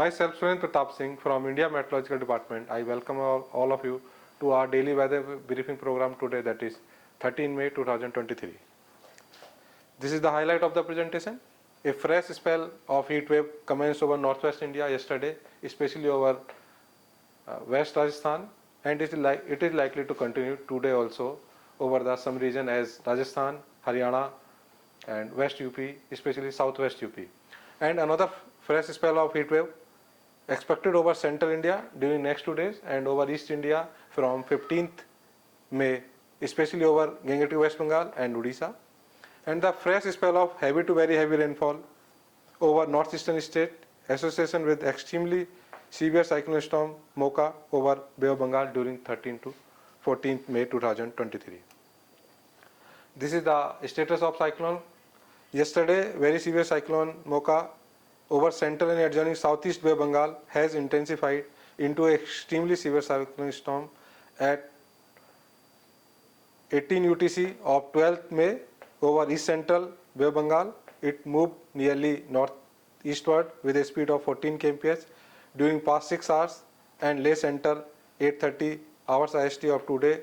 Myself, Surendra Pratap Singh from India Meteorological Department. I welcome all of you to our daily weather briefing program today, that is 13 May 2023. This is the highlight of the presentation. A fresh spell of heat wave commenced over northwest India yesterday, especially over West Rajasthan, and it is likely to continue today also over some region as Rajasthan, Haryana, and West UP, especially southwest UP. And another fresh spell of heat wave expected over central India during next 2 days and over East India from 15th May, especially over Gangetic West Bengal and Odisha. And the fresh spell of heavy to very heavy rainfall over northeastern state association with extremely severe cyclone storm Mocha over Bay of Bengal during 13th to 14th May 2023. This is the status of cyclone. Yesterday, very severe cyclone Mocha over central and adjoining southeast Bay of Bengal has intensified into an extremely severe cyclone storm at 18 UTC of 12th May over east central Bay of Bengal. It moved nearly northeastward with a speed of 14 kmph during past 6 hours and lay center 8:30 hours IST of today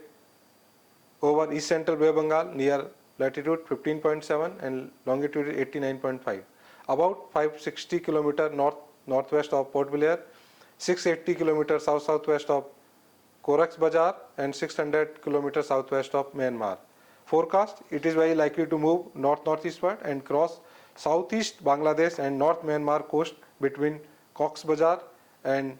over east central Bay of Bengal near latitude 15.7 and longitude 89.5. About 560 km northwest of Port Blair, 680 km south-southwest of Cox's Bazar and 600 km southwest of Myanmar. Forecast, it is very likely to move north-northeastward and cross southeast Bangladesh and North Myanmar coast between Cox's Bazar and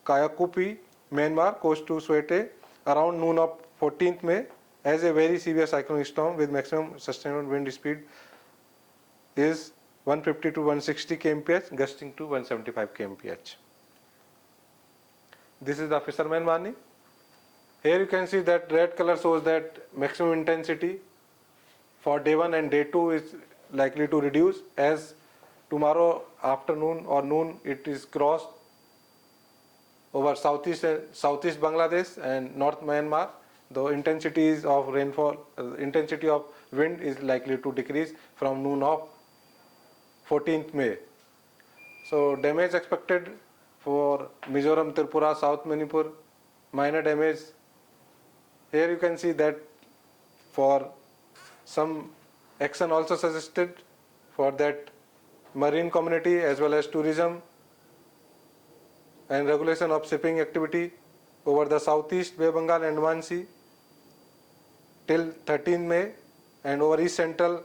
Kayakupi, Myanmar coast to Swete around noon of 14th May as a very severe cyclone storm with maximum sustainable wind speed is 150 to 160 kmph, gusting to 175 kmph. This is the fisherman warning. Here you can see that red color shows that maximum intensity for day 1 and day 2 is likely to reduce as tomorrow afternoon or noon it is crossed over southeast Bangladesh and North Myanmar. The intensities of rainfall, intensity of wind is likely to decrease from noon of 14th May. So damage expected for Mizoram, Tripura, South Manipur, minor damage. Here you can see that for some action also suggested for that marine community as well as tourism and regulation of shipping activity over the southeast Bay of Bengal and Andaman Sea till 13 May and over east central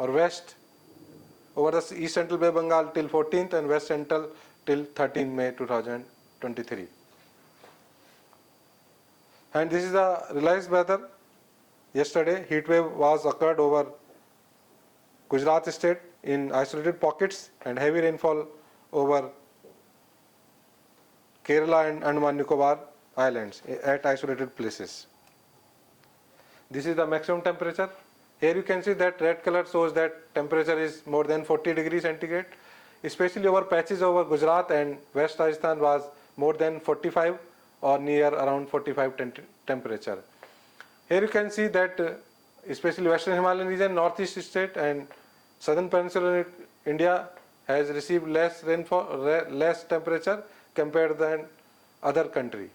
or west over the east central Bay of Bengal till 14th and west central till 13 May 2023. And this is the realized weather. Yesterday, heat wave was occurred over Gujarat state in isolated pockets and heavy rainfall over Kerala and Andaman Nicobar Islands at isolated places. This is the maximum temperature. Here you can see that red color shows that temperature is more than 40 degrees centigrade, especially over patches over Gujarat and West Rajasthan was more than 45 or near around 45 temperature. Here you can see that especially Western Himalayan region, Northeast state and Southern Peninsular India has received less rainfall, less temperature compared than other country.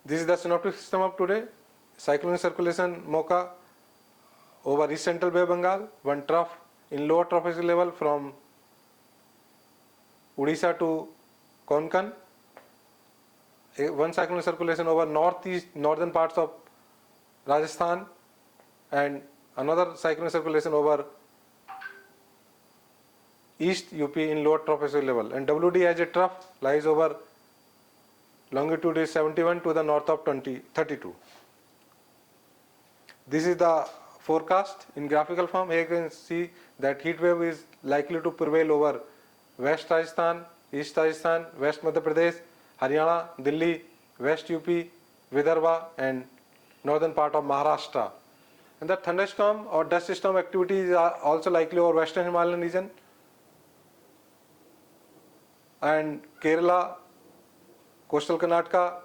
This is the synoptic system of today. Cyclonic circulation Mocha over east central Bay of Bengal, one trough in lower tropospheric level from Odisha to Konkan, one cyclonic circulation over northern parts of Rajasthan and another cyclonic circulation over east UP in lower tropospheric level, and WD as a trough lies over longitude is 71 to the north of 32. This is the forecast in graphical form. Here you can see that heat wave is likely to prevail over West Rajasthan, East Rajasthan, West Madhya Pradesh, Haryana, Delhi, West UP, Vidarbha and northern part of Maharashtra. And the thunderstorm or dust storm activities are also likely over Western Himalayan region and Kerala, coastal Karnataka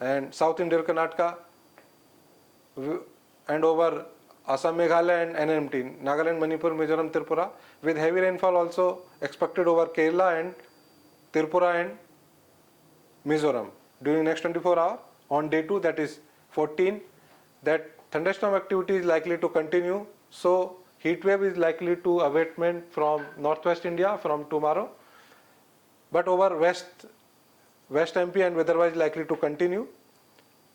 and South Indian Karnataka and over Assam, Meghalaya and NMT, Nagaland, Manipur, Mizoram, Tripura, with heavy rainfall also expected over Kerala and Tripura and Mizoram during next 24 hours. On day 2, that is 14, that thunderstorm activity is likely to continue. So heat wave is likely to abatement from northwest India from tomorrow, but over west MP and weatherwise likely to continue,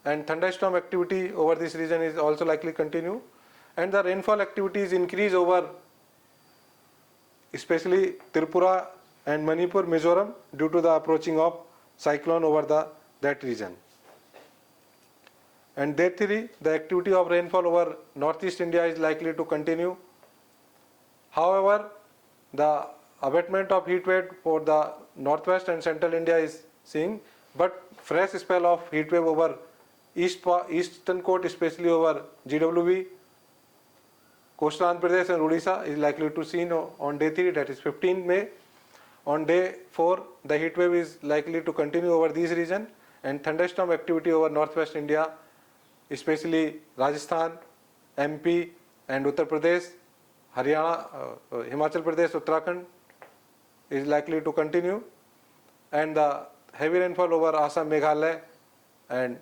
and thunderstorm activity over this region is also likely to continue, and the rainfall activities increase over especially Tripura and Manipur, Mizoram due to the approaching of cyclone over that region. And day 3, the activity of rainfall over northeast India is likely to continue. However, the abatement of heat wave for the northwest and central India is seeing, but fresh spell of heat wave over eastern coast, especially over GWB, coastal Andhra Pradesh and Odisha is likely to seen on day 3, that is 15 May. On day 4, the heat wave is likely to continue over this region, and thunderstorm activity over northwest India, especially Rajasthan, MP and Uttar Pradesh, Haryana, Himachal Pradesh, Uttarakhand is likely to continue, and the heavy rainfall over Assam, Meghalaya and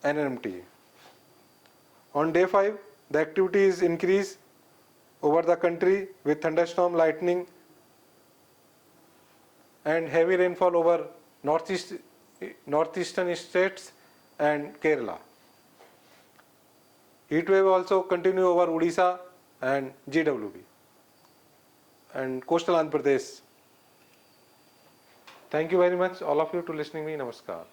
NMT. On day 5, the activity is increased over the country with thunderstorm, lightning and heavy rainfall over northeastern states and Kerala. Heat wave also continue over Odisha and GWB and coastal Andhra Pradesh. Thank you very much all of you to listening me. Namaskar.